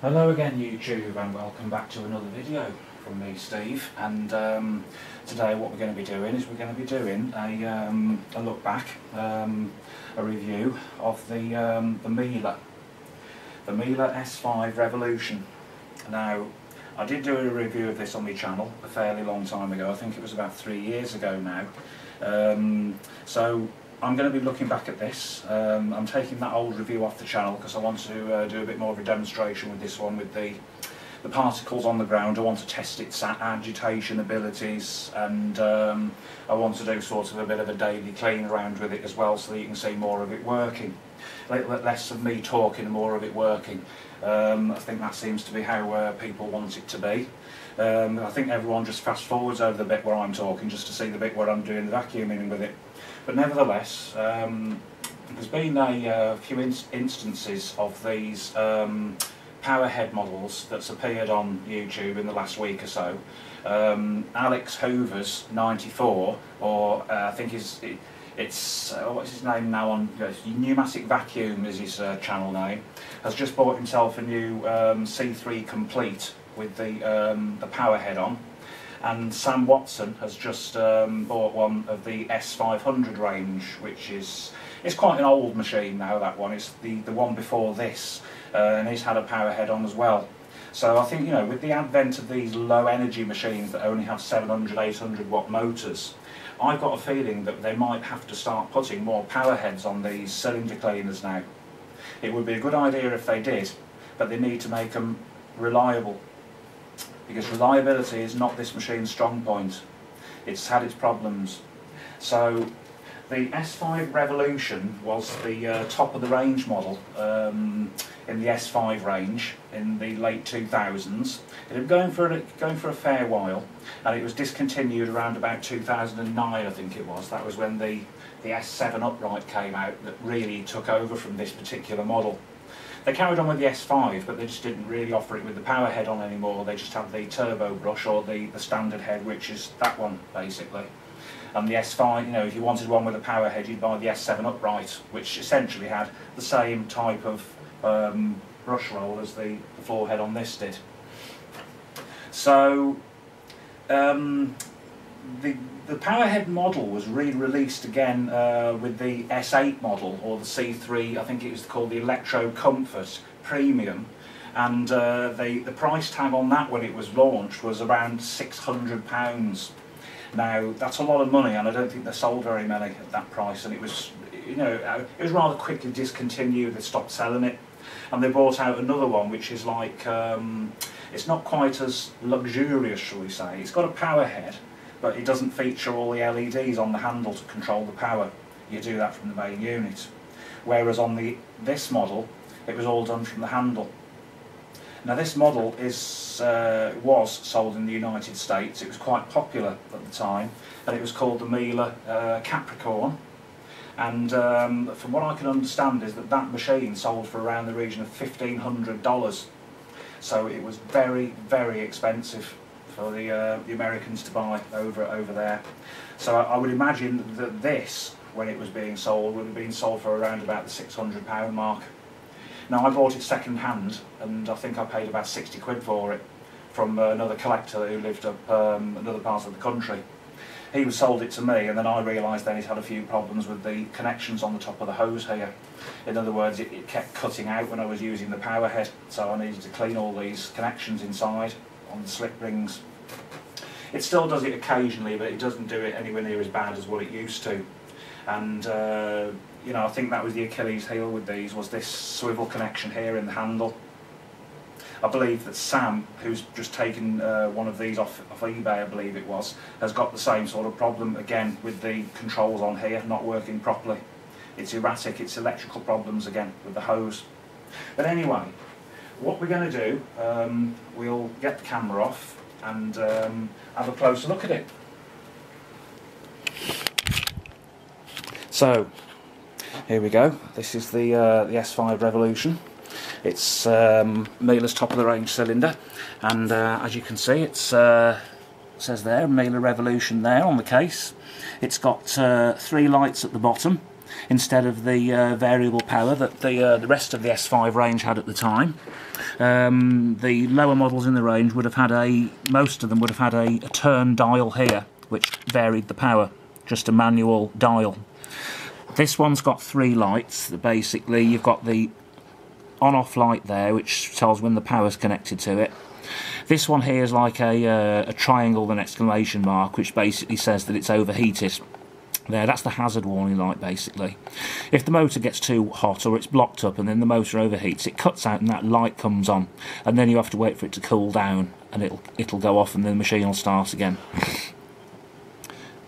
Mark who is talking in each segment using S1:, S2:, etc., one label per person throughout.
S1: Hello again YouTube, and welcome back to another video from me, Steve. And today what we're going to be doing is we're going to be doing a look back, a review of the Miele S5 Revolution. Now, I did do a review of this on my channel a fairly long time ago. I think it was about 3 years ago now. So I'm going to be looking back at this. I'm taking that old review off the channel because I want to do a bit more of a demonstration with this one, with the particles on the ground. I want to test its agitation abilities, and I want to do sort of a bit of a daily clean around with it as well, so that you can see more of it working. Less of me talking and more of it working. I think that seems to be how people want it to be. I think everyone just fast forwards over the bit where I'm talking just to see the bit where I'm doing the vacuuming with it. But nevertheless, there's been a few instances of these powerhead models that's appeared on YouTube in the last week or so. Alex Hoover's 94, or I think it's what's his name now on Pneumatic Vacuum is his channel name, has just bought himself a new C3 Complete with the powerhead on. And Sam Watson has just bought one of the S500 range, which is quite an old machine now. That one is the one before this, and he's had a power head on as well. So I think, you know, with the advent of these low energy machines that only have 700, 800 watt motors, I've got a feeling that they might have to start putting more power heads on these cylinder cleaners now. It would be a good idea if they did, but they need to make them reliable, because reliability is not this machine's strong point. It's had its problems. So the S5 Revolution was the top of the range model in the S5 range in the late 2000s. It had been going for a fair while, and it was discontinued around about 2009, I think it was. That was when the S7 upright came out that really took over from this particular model. They carried on with the S5, but they just didn't really offer it with the power head on anymore. They just had the turbo brush, or the standard head, which is that one basically. And the S5, you know, if you wanted one with a power head, you'd buy the S7 upright, which essentially had the same type of brush roll as the floor head on this did. So the powerhead model was re-released again with the S8 model, or the C3, I think it was called the Electro Comfort Premium, and the price tag on that when it was launched was around £600. Now that's a lot of money, and I don't think they sold very many at that price, and it was, you know, it was rather quickly discontinued. They stopped selling it, and they brought out another one which is like, it's not quite as luxurious, shall we say. It's got a power head, but it doesn't feature all the LEDs on the handle to control the power. You do that from the main unit. Whereas on this model, it was all done from the handle. Now this model was sold in the United States. It was quite popular at the time, and it was called the Miele Capricorn. And from what I can understand is that machine sold for around the region of $1,500. So it was very, very expensive for the Americans to buy over there. So I would imagine that this, when it was being sold, would have been sold for around about the £600 mark. Now I bought it second hand, and I think I paid about 60 quid for it from another collector who lived up another part of the country. He sold it to me, and then I realised then it had a few problems with the connections on the top of the hose here. In other words, it kept cutting out when I was using the power head, so I needed to clean all these connections inside on the slip rings. It still does it occasionally, but it doesn't do it anywhere near as bad as what it used to. And you know, I think that was the Achilles heel with these, was this swivel connection here in the handle. I believe that Sam, who's just taken one of these off eBay, I believe it was, has got the same sort of problem again with the controls on here not working properly. It's erratic, it's electrical problems again with the hose. But anyway, what we're going to do, we'll get the camera off and have a closer look at it. So here we go. This is the S5 Revolution. It's Miele's top of the range cylinder, and as you can see, it says there Miele Revolution there on the case. It's got 3 lights at the bottom, instead of the variable power that the rest of the S5 range had at the time. The lower models in the range would have had most of them would have had a turn dial here, which varied the power, just a manual dial. This one's got 3 lights. Basically, you've got the on-off light there, which tells when the power's connected to it. This one here is like a triangle with an exclamation mark, which basically says that it's overheated. There, that's the hazard warning light, basically. If the motor gets too hot or it's blocked up and then the motor overheats, it cuts out and that light comes on, and then you have to wait for it to cool down and it'll go off and then the machine will start again.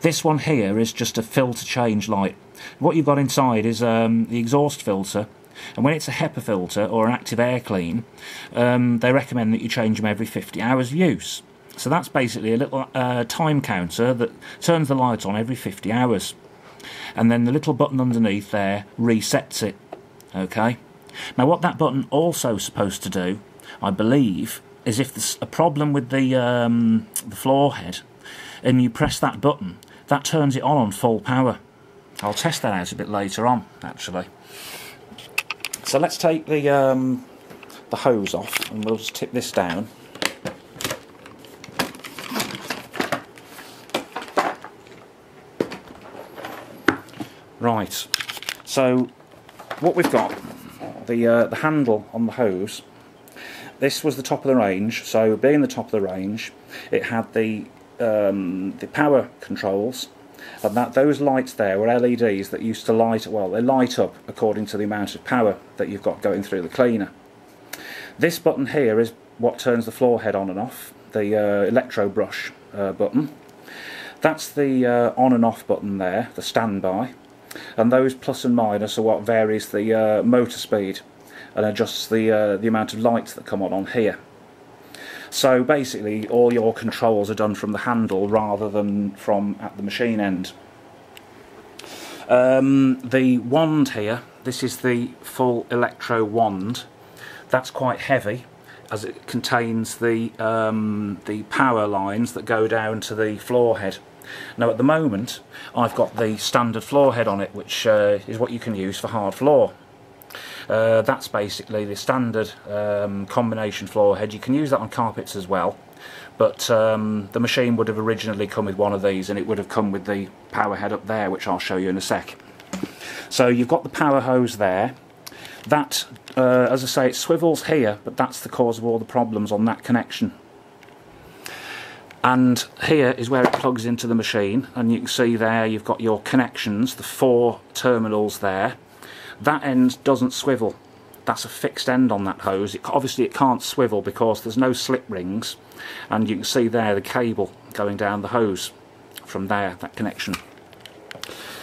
S1: This one here is just a filter change light. What you've got inside is the exhaust filter, and when it's a HEPA filter or an active air clean, they recommend that you change them every 50 hours of use. So that's basically a little time counter that turns the light on every 50 hours. And then the little button underneath there resets it. Okay. Now what that button also is supposed to do, I believe, is if there's a problem with the floor head and you press that button, that turns it on full power. I'll test that out a bit later on, actually. So let's take the hose off and we'll just tip this down. Right, so what we've got, the handle on the hose, this was the top of the range, so being the top of the range, it had the power controls, and those lights there were LEDs that used to light, well, they light up according to the amount of power that you've got going through the cleaner. This button here is what turns the floor head on and off, the electro brush button. That's the on and off button there, the standby. And those plus and minus are what varies the motor speed and adjusts the amount of lights that come on here. So basically all your controls are done from the handle rather than from at the machine end. The wand here, this is the full electro wand. That's quite heavy as it contains the power lines that go down to the floor head. Now at the moment I've got the standard floor head on it, which is what you can use for hard floor. That's basically the standard combination floor head. You can use that on carpets as well, but the machine would have originally come with one of these, and it would have come with the power head up there, which I'll show you in a sec. So you've got the power hose there. That, as I say, it swivels here, but that's the cause of all the problems on that connection. And here is where it plugs into the machine, and you can see there you've got your connections, the 4 terminals there. That end doesn't swivel. That's a fixed end on that hose. Obviously it can't swivel because there's no slip rings, and you can see there the cable going down the hose from there, that connection.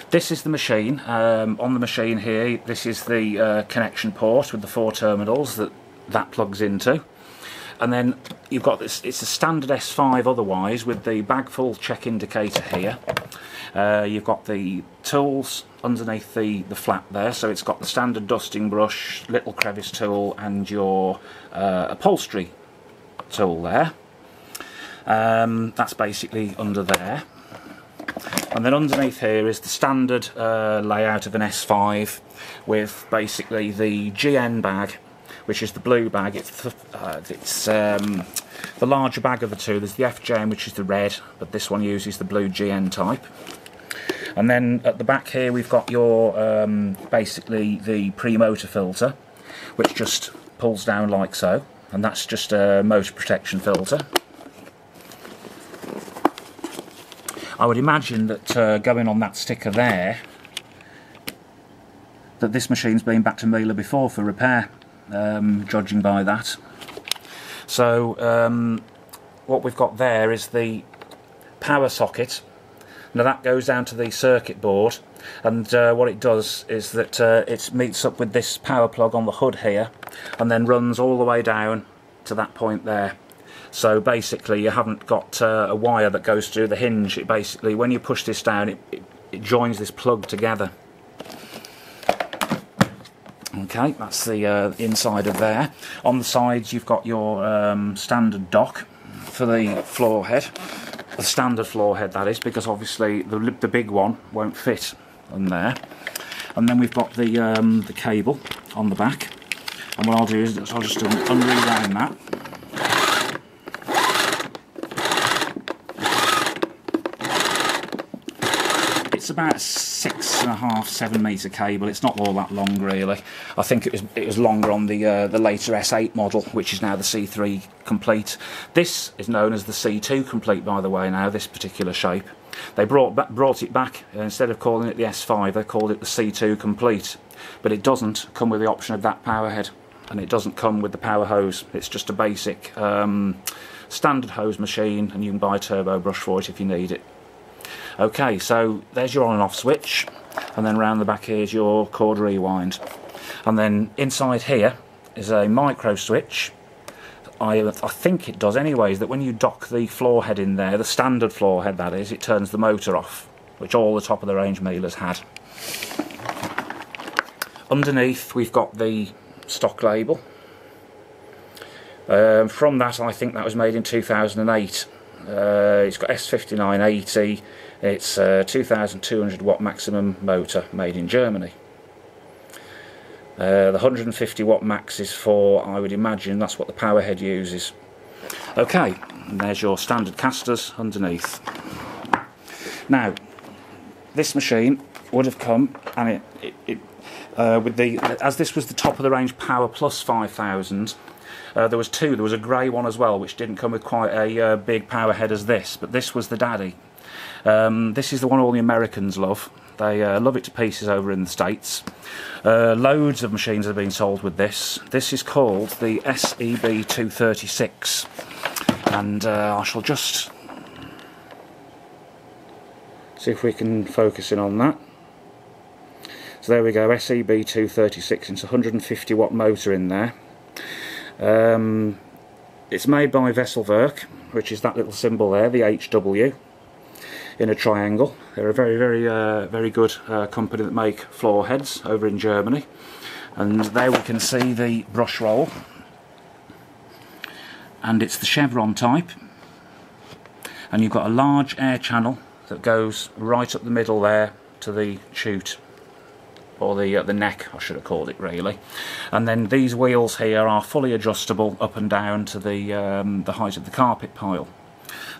S1: This is the machine. On the machine here, this is the connection port with the 4 terminals that plugs into. And then you've got this, it's a standard S5 otherwise, with the bag full check indicator here. You've got the tools underneath the flap there, so it's got the standard dusting brush, little crevice tool, and your upholstery tool there. That's basically under there. And then underneath here is the standard layout of an S5 with basically the GN bag, which is the blue bag. It's the larger bag of the two. There's the FJN, which is the red, but this one uses the blue GN type. And then at the back here we've got your basically the Premotor filter, which just pulls down like so, and that's just a motor protection filter. I would imagine that going on that sticker there, that this machine's been back to Miele before for repair, judging by that. So what we've got there is the power socket. Now that goes down to the circuit board, and what it does is that it meets up with this power plug on the hood here, and then runs all the way down to that point there. So basically you haven't got a wire that goes through the hinge. It basically, when you push this down, it joins this plug together. Okay, that's the inside of there. On the sides you've got your standard dock for the floor head. The standard floor head, that is, because obviously the big one won't fit in there. and then we've got the cable on the back, and what I'll do is I'll just unrewind that. It's about 6.5, 7 metre cable. It's not all that long really. I think it was longer on the later S8 model, which is now the C3 Complete. This is known as the C2 Complete, by the way, now, this particular shape. They brought it back, instead of calling it the S5, they called it the C2 Complete. But it doesn't come with the option of that power head, and it doesn't come with the power hose. It's just a basic standard hose machine, and you can buy a turbo brush for it if you need it. Okay, so there's your on and off switch, and then round the back here's your cord rewind. And then inside here is a micro switch. I think it does anyways, that when you dock the floor head in there, the standard floor head that is, it turns the motor off, which all the top of the range Miele's had. Underneath we've got the stock label. From that, I think that was made in 2008. It's got S5980. It's a 2200 watt maximum motor, made in Germany. The 150 watt max is for, I would imagine, that's what the power head uses. Okay, and there's your standard casters underneath. Now, this machine would have come, and as this was the top of the range Power Plus 5000, there was two. There was a grey one as well, which didn't come with quite a big power head as this, but this was the daddy. This is the one all the Americans love. They love it to pieces over in the States. Loads of machines have been sold with this. This is called the SEB236, and I shall just see if we can focus in on that. So there we go, SEB236. It's a 150 watt motor in there. It's made by Vesselwerk, which is that little symbol there, the HW, in a triangle. They're a very good company that make floor heads over in Germany. And there we can see the brush roll, and it's the chevron type, and you've got a large air channel that goes right up the middle there to the chute, or the neck, I should have called it really. And then these wheels here are fully adjustable up and down to the height of the carpet pile.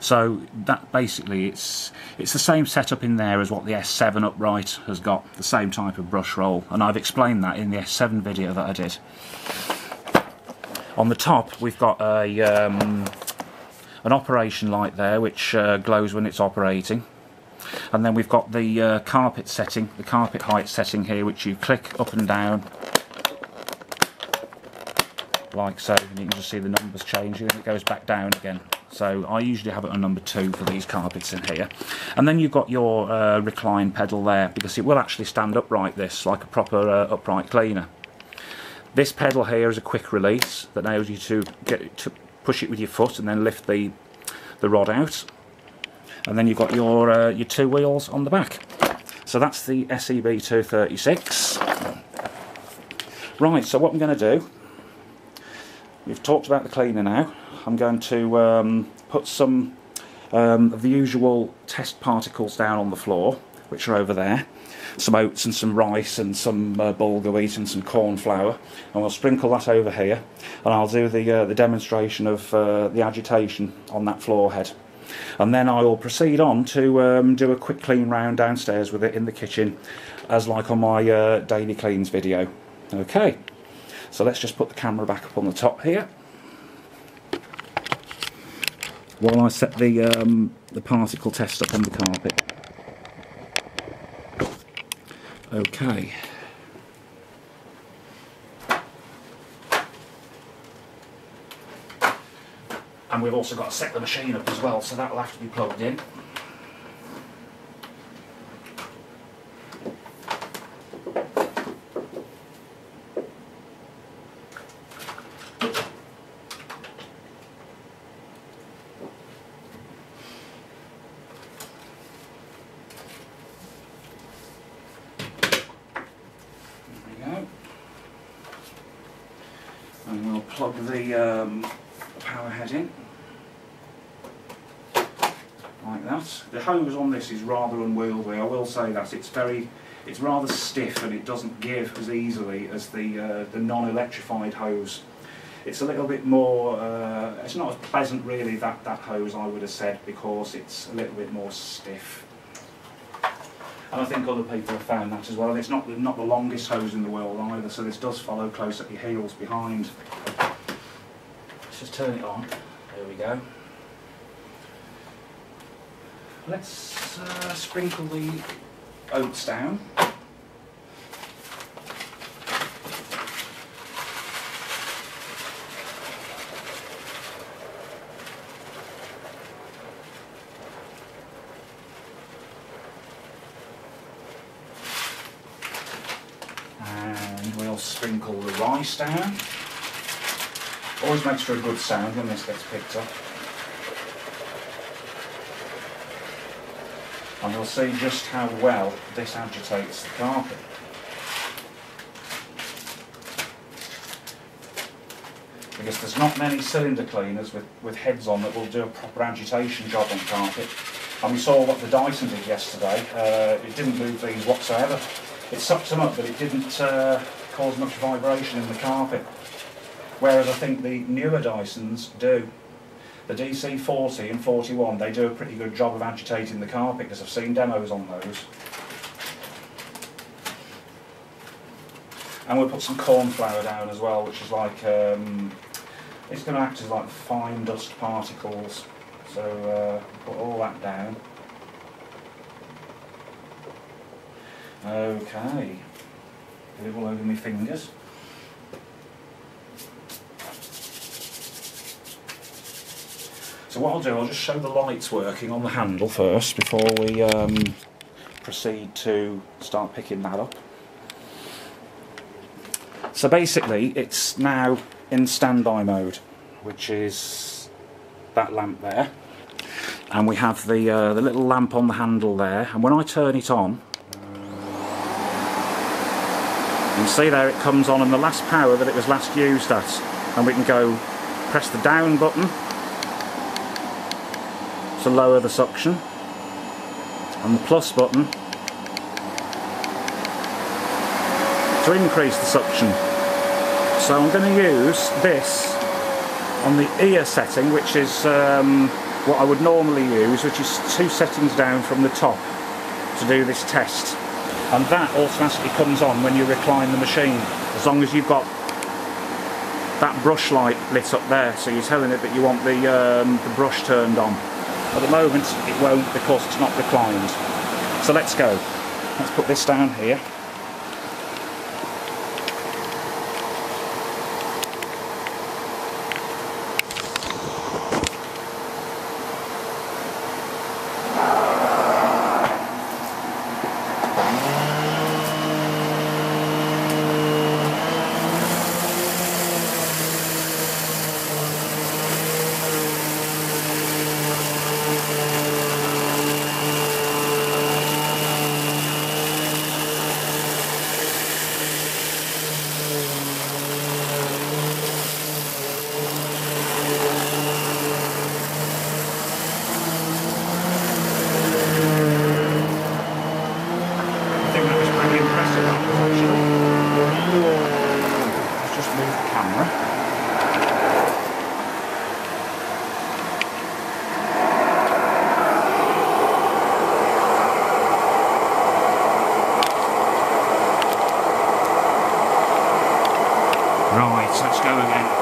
S1: So that basically, it's the same setup in there as what the S7 upright has got, the same type of brush roll, and I've explained that in the S7 video that I did. On the top we've got an operation light there, which glows when it's operating. And then we've got the carpet setting, the carpet height setting here, which you click up and down like so, and you can just see the numbers changing, and it goes back down again. So I usually have it on number 2 for these carpets in here. And then you've got your recline pedal there, because it will actually stand upright, this, like a proper upright cleaner. This pedal here is a quick release that enables you to push it with your foot and then lift the rod out. And then you've got your 2 wheels on the back. So that's the SEB236. Right, so what I'm going to do, we've talked about the cleaner now. I'm going to put some of the usual test particles down on the floor, which are over there. Some oats and some rice and some bulgur wheat and some corn flour, and we'll sprinkle that over here, and I'll do the demonstration of the agitation on that floor head. And then I will proceed on to do a quick clean round downstairs with it in the kitchen, as like on my daily cleans video. Okay, so let's just put the camera back up on the top here while I set the particle test up on the carpet. Okay. And we've also got to set the machine up as well, so that will have to be plugged in. And we'll plug the power head in like that. The hose on this is rather unwieldy, I will say that. It's very it's rather stiff and it doesn't give as easily as the non-electrified hose. It's a little bit more, it's not as pleasant really, that hose, I would have said, because it's a little bit more stiff. And I think other people have found that as well. It's not the longest hose in the world either, so this does follow close at your heels behind. Let's just turn it on. There we go. Let's sprinkle the oats down. And we'll sprinkle the rice down. Always makes for a good sound when this gets picked up. And we'll see just how well this agitates the carpet. Because there's not many cylinder cleaners with heads on that will do a proper agitation job on carpet. And we saw what the Dyson did yesterday. It didn't move these whatsoever. It sucked them up, but it didn't cause much vibration in the carpet. Whereas I think the newer Dysons do. The DC40 and 41, they do a pretty good job of agitating the carpet, because I've seen demos on those. And we'll put some corn flour down as well, which is like, it's going to act as like fine dust particles. So put all that down. Okay, get it all over my fingers. So what I'll do, I'll just show the lights working on the handle first before we proceed to start picking that up. So basically it's now in standby mode, which is that lamp there, and we have the little lamp on the handle there, and when I turn it on, you can see there it comes on and the last power that it was last used at, and we can go press the down button to lower the suction, and the plus button to increase the suction. So I'm going to use this on the ear setting, which is what I would normally use, which is 2 settings down from the top to do this test. And that automatically comes on when you recline the machine, as long as you've got that brush light lit up there, so you're telling it that you want the brush turned on. At the moment it won't, because it's not reclined. So let's go. Let's put this down here. Right, let's go again.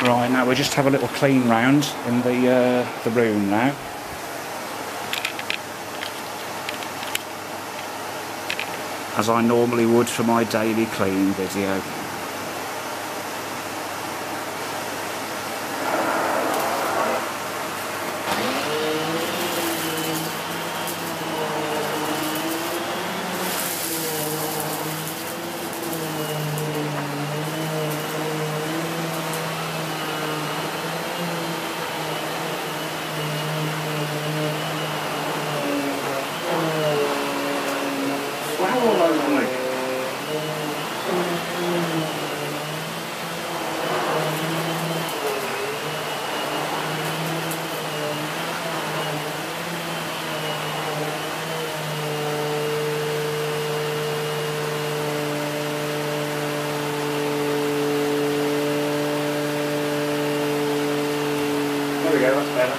S1: Right, now we'll just have a little clean round in the room now. As I normally would for my daily clean video.
S2: All over me. There we go, that's better.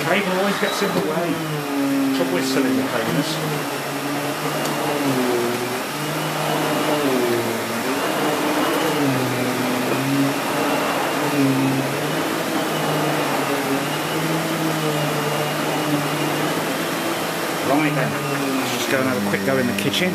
S1: Cable always gets in the way. Trouble with cylinder cleaners. Right then, let's just go and have a quick go in the kitchen.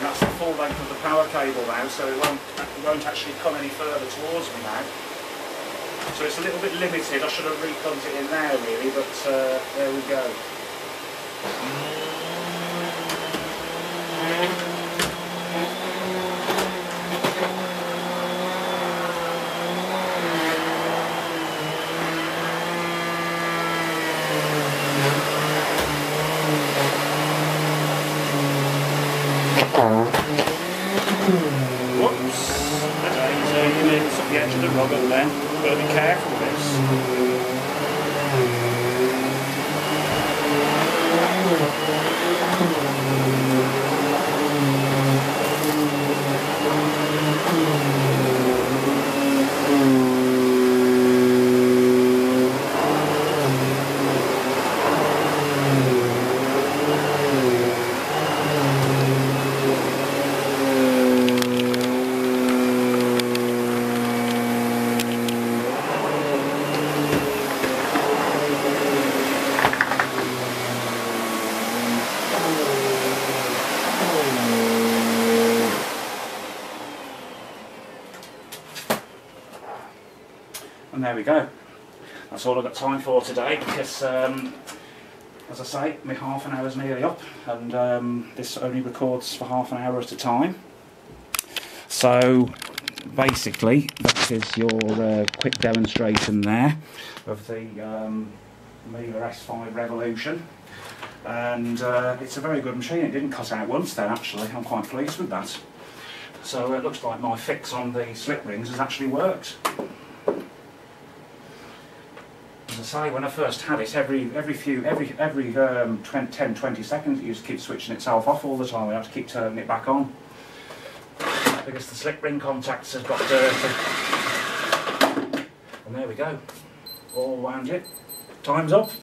S1: That's the full length of the power cable now, so it won't actually come any further towards me now. So it's a little bit limited. I should have replugged it in there really, but there we go. Whoops! Okay, so you mix up the edge of the rug up then. You've got to be careful with this. And there we go. That's all I've got time for today because, as I say, my half an hour's nearly up and this only records for half an hour at a time. So basically that is your quick demonstration there of the Miele S5 Revolution. And it's a very good machine. It didn't cut out once then actually. I'm quite pleased with that. So it looks like my fix on the slip rings has actually worked. As I say, when I first had it, every 10-20 seconds it used to keep switching itself off all the time. I had to keep turning it back on because the slip ring contacts have got dirty. And there we go, all wound it. Time's up.